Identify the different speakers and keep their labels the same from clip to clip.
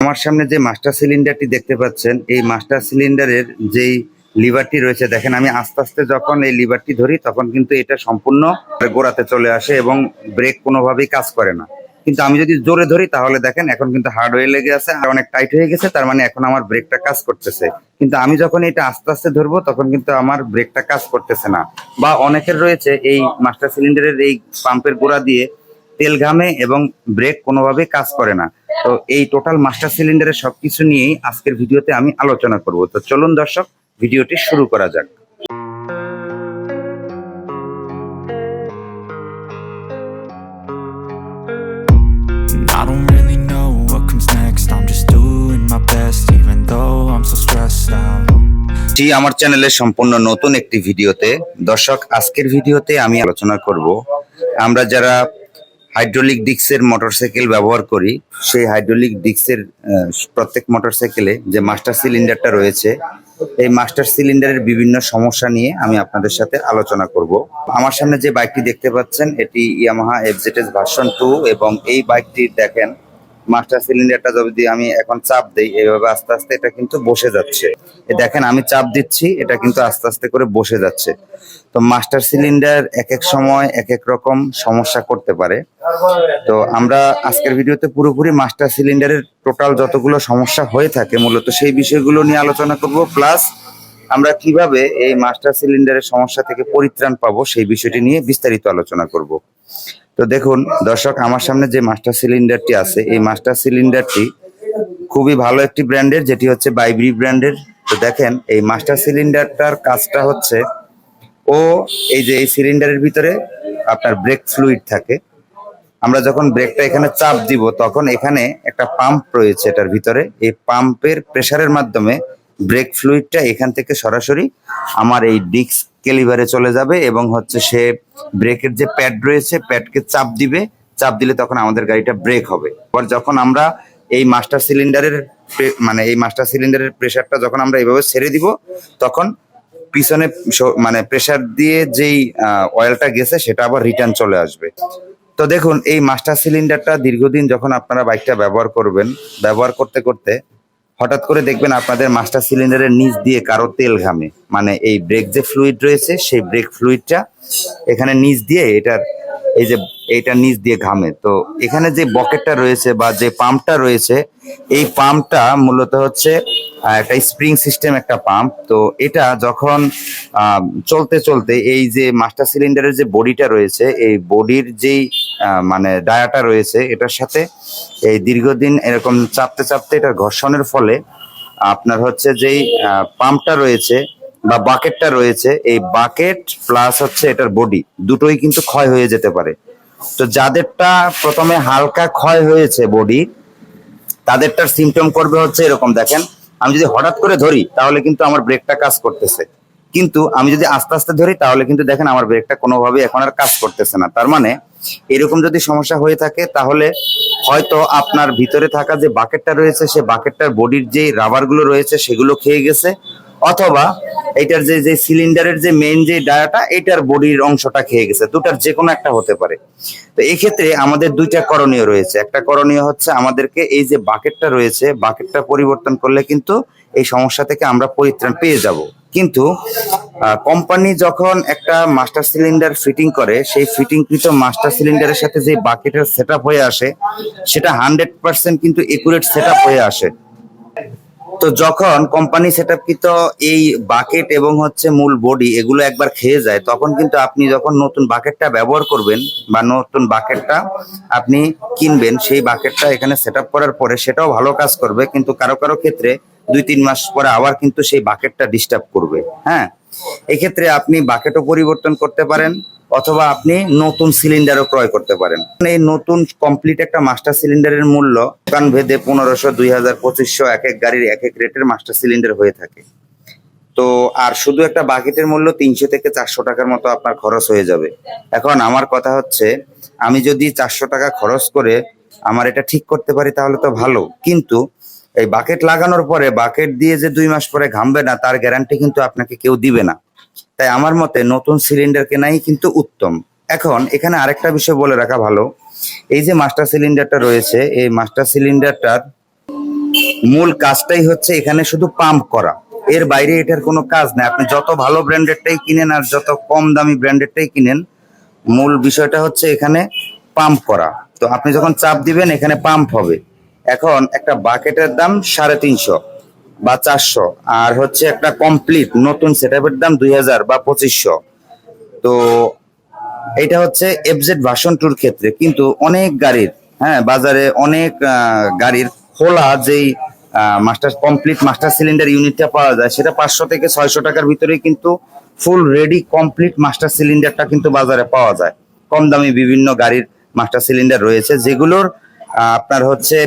Speaker 1: আমার সামনে যে মাস্টার সিলিন্ডারটি দেখতে পাচ্ছেন, এই মাস্টার সিলিন্ডারের যেই লিভারটি রয়েছে, দেখেন আমি আস্তে আস্তে যখন এই লিভারটি ধরি তখন কিন্তু এটা সম্পূর্ণ গোড়াতে চলে আসে এবং ব্রেক কোনোভাবেই কাজ করে না। কিন্তু আমি যদি জোরে ধরি তাহলে দেখেন এখন কিন্তু হার্ড হয়ে লেগে আছে আর অনেক টাইট হয়ে গেছে, তার মানে এখন আমার ব্রেকটা কাজ করতেছে। কিন্তু আমি যখন এটা আস্তে আস্তে ধরবো তখন কিন্তু আমার ব্রেকটা কাজ করতেছে না। বা অনেকের রয়েছে এই মাস্টার সিলিন্ডারের এই পাম্পের গোড়া দিয়ে তেল ঘামে এবং ব্রেক কোনোভাবেই কাজ করে না। তো এই টোটাল মাস্টার সিলিন্ডারের সবকিছু নিয়েই আজকের ভিডিওতে আমি আলোচনা করব। তো চলুন দর্শক, ভিডিওটি শুরু করা যাক।
Speaker 2: I don't really know what comes next. I'm just doing my best even though I'm so stressed out.
Speaker 1: জি, আমার চ্যানেলে সম্পূর্ণ নতুন একটি ভিডিওতে দর্শক, আজকের ভিডিওতে আমি আলোচনা করব আমরা যারা হাইড্রোলিক ডিস্কের মোটরসাইকেল ব্যবহার করি, সেই হাইড্রোলিক ডিস্কের প্রত্যেক মোটরসাইকেলে যে মাস্টার সিলিন্ডারটা রয়েছে, এই মাস্টার সিলিন্ডারের বিভিন্ন সমস্যা নিয়ে আমি আপনাদের সাথে আলোচনা করব। আমার সামনে যে বাইকটি দেখতে পাচ্ছেন এটি ইয়ামাহা FZS ভার্সন 2 এবং এই বাইকটি দেখেন মাস্টার সিলিন্ডারটা যদি আমি এখন চাপ দেই এইভাবে আস্তে আস্তে এটা কিন্তু বসে যাচ্ছে। দেখেন আমি চাপ দিচ্ছি, এটা কিন্তু আস্তে আস্তে করে বসে যাচ্ছে। তো মাস্টার সিলিন্ডার এক এক সময় এক এক রকম সমস্যা করতে পারে। তো আমরা আজকের ভিডিওতে পুরোপুরি মাস্টার সিলিন্ডারের টোটাল যতগুলো সমস্যা হয়ে থাকে মূলত সেই বিষয়গুলো নিয়ে আলোচনা করব, প্লাস আমরা কিভাবে এই মাস্টার সিলিন্ডারের সমস্যা থেকে পরিত্রাণ পাবো সেই বিষয়টি নিয়ে বিস্তারিত আলোচনা করব। তো দেখুন দর্শক, আমার সামনে যে মাস্টার সিলিন্ডারটি আছে, এই মাস্টার সিলিন্ডারটি খুবই ভালো একটি ব্র্যান্ডের, যেটি হচ্ছে বাইব্রি ব্র্যান্ডের। তো দেখেন এই মাস্টার সিলিন্ডারটার কাজটা হচ্ছে, এই যে এই সিলিন্ডারের ভিতরে আপনার ব্রেক ফ্লুইড থাকে। আমরা যখন ব্রেকটা এখানে চাপ দিব তখন এখানে একটা পাম্প রয়েছে এটার ভিতরে। এই পাম্পের প্রেসারের মাধ্যমে ব্রেক ফ্লুইডটা এখান থেকে সরাসরি আমার এই ডিস্ক ক্যালিভারে চলে যাবে এবং হচ্ছে সে ব্রেকের যে প্যাড রয়েছে প্যাডকে চাপ দিবে। চাপ দিলে তখন আমাদের গাড়িটা ব্রেক হবে। পর যখন আমরা এই মাস্টার সিলিন্ডারের প্রেসারটা যখন আমরা এইভাবে ছেড়ে দিব তখন পিছনে প্রেসার দিয়ে যেই অয়েলটা গেছে সেটা আবার রিটার্ন চলে আসবে। তো দেখুন এই মাস্টার সিলিন্ডারটা দীর্ঘদিন যখন আপনারা বাইকটা ব্যবহার করবেন, ব্যবহার করতে করতে হঠাৎ করে দেখবেন আপনাদের মাস্টার সিলিন্ডারের নিচ দিয়ে কারো তেল ঘামে, মানে এই ব্রেক যে ফ্লুইড রয়েছে সেই ব্রেক ফ্লুইডটা এখানে নিচ দিয়ে এইটা নিচ দিয়ে ঘামে। তো এখানে যে বকেটটা রয়েছে বা যে পাম্পটা রয়েছে, এই পাম্পটা মূলত হচ্ছে একটা স্প্রিং সিস্টেম একটা পাম্প। তো এটা যখন চলতে চলতে এই যে মাস্টার সিলিন্ডারের যে বডিটা রয়েছে, এই বডির যেই ডায়াটা রয়েছে এটার সাথে এই দীর্ঘদিন এরকম চাপতে চাপতে এটার ঘর্ষণের ফলে আপনার হচ্ছে যেই পাম্পটা রয়েছে বা বাকেটটা রয়েছে, এই বাকেট প্লাস হচ্ছে এটার বডি দুটোই কিন্তু ক্ষয় হয়ে যেতে পারে। তো যাদেরটা প্রথমে হালকা ক্ষয় হয়েছে বডি, তাদেরটার সিমটম করবে হচ্ছে এরকম। দেখেন আমি যদি হঠাৎ করে ধরি তাহলে কিন্তু আমার ব্রেকটা কাজ করতেছে, কিন্তু আমি যদি আস্তে আস্তে ধরি তাহলে কিন্তু দেখেন আমার ব্রেকটা কোনোভাবেই এখন আর কাজ করতেছে না। তার মানে এরকম যদি সমস্যা হয়ে থাকে তাহলে হয়তো আপনার ভিতরে থাকা যে বাকেটটা রয়েছে সে বাকেটটার বডির যে রাবারগুলো রয়েছে সেগুলো খেয়ে গেছে, অথবা এটার যে সিলিন্ডারের যে মেইন যে ডায়াটা এটার বডির অংশটা খেয়ে গেছে। দুটার যে কোনো একটা হতে পারে। তো এই ক্ষেত্রে আমাদের দুইটা করণীয় রয়েছে। একটা করণীয় হচ্ছে আমাদেরকে এই যে বাকেটটা রয়েছে বাকেটটা পরিবর্তন করলে কিন্তু এই সমস্যা থেকে আমরা পরিত্রাণ পেয়ে যাব। কিন্তু কোম্পানি যখন একটা মাস্টার সিলিন্ডার ফিটিং করে, সেই ফিটিংকৃত মাস্টার সিলিন্ডারের সাথে যে বাকেটের সেটআপ হয়ে আসে সেটা 100% কিন্তু একুরেট সেটআপ হয়ে আসে। তো যখন কোম্পানি সেটআপকৃত এই বাকেট এবং হচ্ছে মূল বডি এগুলো একবার খেয়ে যায়, তখন কিন্তু আপনি যখন নতুন বাকেটটা ব্যবহার করবেন বা নতুন বাকেটটা আপনি কিনবেন, সেই বাকেটটা এখানে সেটআপ করার পরে সেটাও ভালো কাজ করবে, কিন্তু কারো কারো ক্ষেত্রে 2-3 মাস পরে আবার কিন্তু সেই বাকেটটা ডিস্টার্ব করবে। হ্যাঁ, এক্ষেত্রে আপনি বাকেটও পরিবর্তন করতে পারেন অথবা আপনি নতুন সিলিন্ডারও ক্রয় করতে পারেন। এই নতুন কমপ্লিট একটা মাস্টার সিলিন্ডারের মূল্য দোকান ভেদে 1500, 2000, 2500 এক এক গাড়ির এক এক রেটের মাস্টার সিলিন্ডার হয়ে থাকে। তো আর শুধু একটা বাকেটের মূল্য 300 থেকে 400 টাকার মতো আপনার খরচ হয়ে যাবে। এখন আমার কথা হচ্ছে, আমি যদি 400 টাকা খরচ করে আমার এটা ঠিক করতে পারি তাহলে তো ভালো, কিন্তু এই বাকেট লাগানোর পরে বাকেট দিয়ে যে 2 মাস পরে ঘামবে না তার গ্যারান্টি কিন্তু আপনাকে কেউ দিবে না। তাই আমার মতে নতুন সিলিন্ডার কেনাই কিন্তু উত্তম। এখন এখানে আরেকটা বিষয় বলে রাখা ভালো, এই যে মাস্টার সিলিন্ডারটা রয়েছে এই মাস্টার সিলিন্ডারটার মূল কাজটাই হচ্ছে এখানে শুধু পাম্প করা, এর বাইরে এটার কোনো কাজ নেই। আপনি যত ভালো ব্র্যান্ডেডটাই কিনেন আর যত কম দামি ব্র্যান্ডেডটাই কিনেন, মূল বিষয়টা হচ্ছে এখানে পাম্প করা। তো আপনি যখন চাপ দিবেন এখানে পাম্প হবে। এখন একটা বাকেটের দাম 350 বা 400, আর হচ্ছে একটা কমপ্লিট নতুন সেটআপের দাম 2000 বা 2500। তো এটা হচ্ছে এফজেড ভার্সন 2 ক্ষেত্রে। কিন্তু অনেক গাড়ির, হ্যাঁ, বাজারে অনেক গাড়ির খোলা যেই কমপ্লিট মাস্টার সিলিন্ডার ইউনিটটা পাওয়া যায়, সেটা 500 থেকে 600 টাকার ভিতরেই কিন্তু ফুল রেডি কমপ্লিট মাস্টার সিলিন্ডারটা কিন্তু বাজারে পাওয়া যায়। কম দামি বিভিন্ন গাড়ির মাস্টার সিলিন্ডার রয়েছে, যেগুলোর আপনার হচ্ছে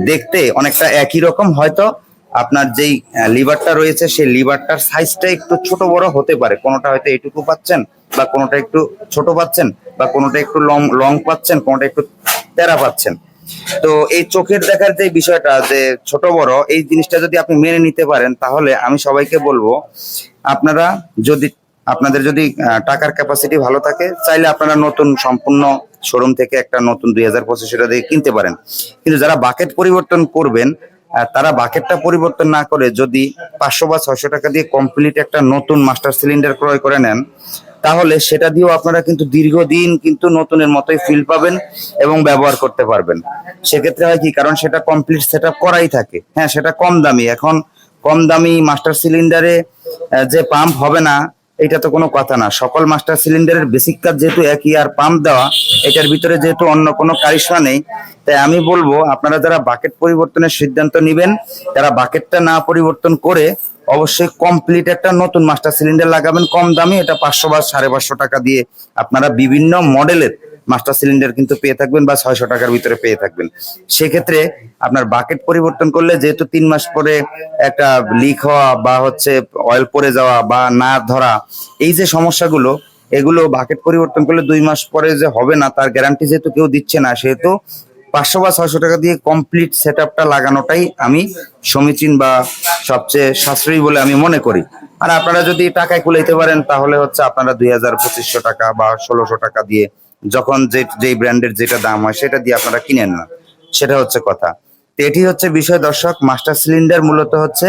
Speaker 1: দেখতে অনেকটা একই রকম, হয়তো আপনার যেই লিভারটা রয়েছে সেই লিভারটার সাইজটা একটু ছোট বড় হতে পারে। কোনোটা হয়তো এইটুকু পাচ্ছেন, বা কোনোটা একটু ছোট পাচ্ছেন, বা কোনোটা একটু লং লং পাচ্ছেন, কোনোটা একটু তেরা পাচ্ছেন। তো এই চোখের দেখার যে বিষয়টা, যে ছোট বড় এই জিনিসটা যদি আপনি মেনে নিতে পারেন, তাহলে আমি সবাইকে বলবো, আপনারা যদি আপনাদের যদি টাকার ক্যাপাসিটি ভালো থাকে, চাইলে আপনারা নতুন সম্পূর্ণ শোরুম থেকে একটা নতুন 2025 দিয়ে কিনতে পারেন। কিন্তু যারা বাকেট পরিবর্তন করবেন, তারা বাকেটটা পরিবর্তন না করে যদি 500 বা 600 টাকা দিয়ে কমপ্লিট একটা নতুন মাস্টার সিলিন্ডার ক্রয় করে নেন, তাহলে সেটা দিয়েও আপনারা কিন্তু দীর্ঘদিন কিন্তু নতুনের মতোই ফিল পাবেন এবং ব্যবহার করতে পারবেন। সেক্ষেত্রে হয় কি, কারণ সেটা কমপ্লিট সেটআপ করাই থাকে। হ্যাঁ, সেটা কম দামি। এখন কম দামি মাস্টার সিলিন্ডারে যে পাম্প হবে না, এটা তো কোনো কথা না। সকল মাস্টার সিলিন্ডারের বেসিক কাজ যেহেতু একই, আর পাম্প দেওয়া, এটার ভিতরে যেহেতু অন্য কোনো কারিশমা নেই, তাই আমি বলবো আপনারা যারা বাকেট পরিবর্তনের সিদ্ধান্ত নেবেন, তারা বাকেটটা না পরিবর্তন করে অবশ্যই কমপ্লিট একটা নতুন মাস্টার সিলিন্ডার লাগাবেন কম দামি। এটা 500 বা 550 টাকা দিয়ে আপনারা বিভিন্ন মডেলের মাস্টার সিলিন্ডার কিন্তু পেয়ে থাকবেন, বা 600 টাকার ভিতরে পেয়ে থাকবেন। সেক্ষেত্রে আপনার বাকেট পরিবর্তন করলে যেহেতু 3 মাস পরে একটা লিক হওয়া, বা হচ্ছে অয়েল পড়ে যাওয়া, বা না ধরা, এই যে সমস্যাগুলো, এগুলো বাকেট পরিবর্তন করলে 2 মাস পরে যে হবে না তার গ্যারান্টি যেহেতু কেউ দিচ্ছে না, সেহেতু 500 বা 600 টাকা দিয়ে কমপ্লিট সেটআপটা লাগানোটাই আমি সমীচীন বা সবচেয়ে সাশ্রয়ী বলে আমি মনে করি। আর আপনারা যদি টাকায় কুলাইতে পারেন, তাহলে হচ্ছে আপনারা 2000-2500 টাকা বা 1600 টাকা দিয়ে যখন যেই ব্র্যান্ডের যেটা দাম হয় সেটা দিয়ে আপনারা কিনেন না, সেটা হচ্ছে কথা। তো এটি হচ্ছে বিষয় দর্শক। মাস্টার সিলিন্ডার মূলত হচ্ছে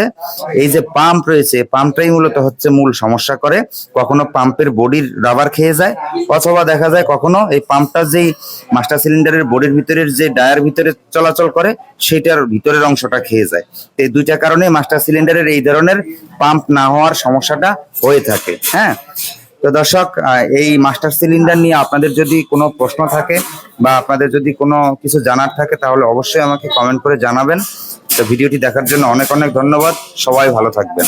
Speaker 1: এই যে পাম্প রয়েছে, পাম্পটাই মূলত হচ্ছে মূল সমস্যা করে। কখনো পাম্পের বডির রাবার খেয়ে যায়, অথবা দেখা যায় কখনো এই পাম্পটা যেই মাস্টার সিলিন্ডারের বডির ভিতরের যে ডায়ার ভিতরে চলাচল করে, সেটার ভিতরের অংশটা খেয়ে যায়। তো এই দুইটা কারণে মাস্টার সিলিন্ডারের এই ধরনের পাম্প না হওয়ার সমস্যাটা হয়ে থাকে। হ্যাঁ, তো দর্শক, এই মাস্টার সিলিন্ডার নিয়ে আপনাদের যদি কোনো প্রশ্ন থাকে, বা আপনাদের যদি কোনো কিছু জানার থাকে, তাহলে অবশ্যই আমাকে কমেন্ট করে জানাবেন। তো ভিডিওটি দেখার জন্য অনেক অনেক ধন্যবাদ। সবাই ভালো থাকবেন।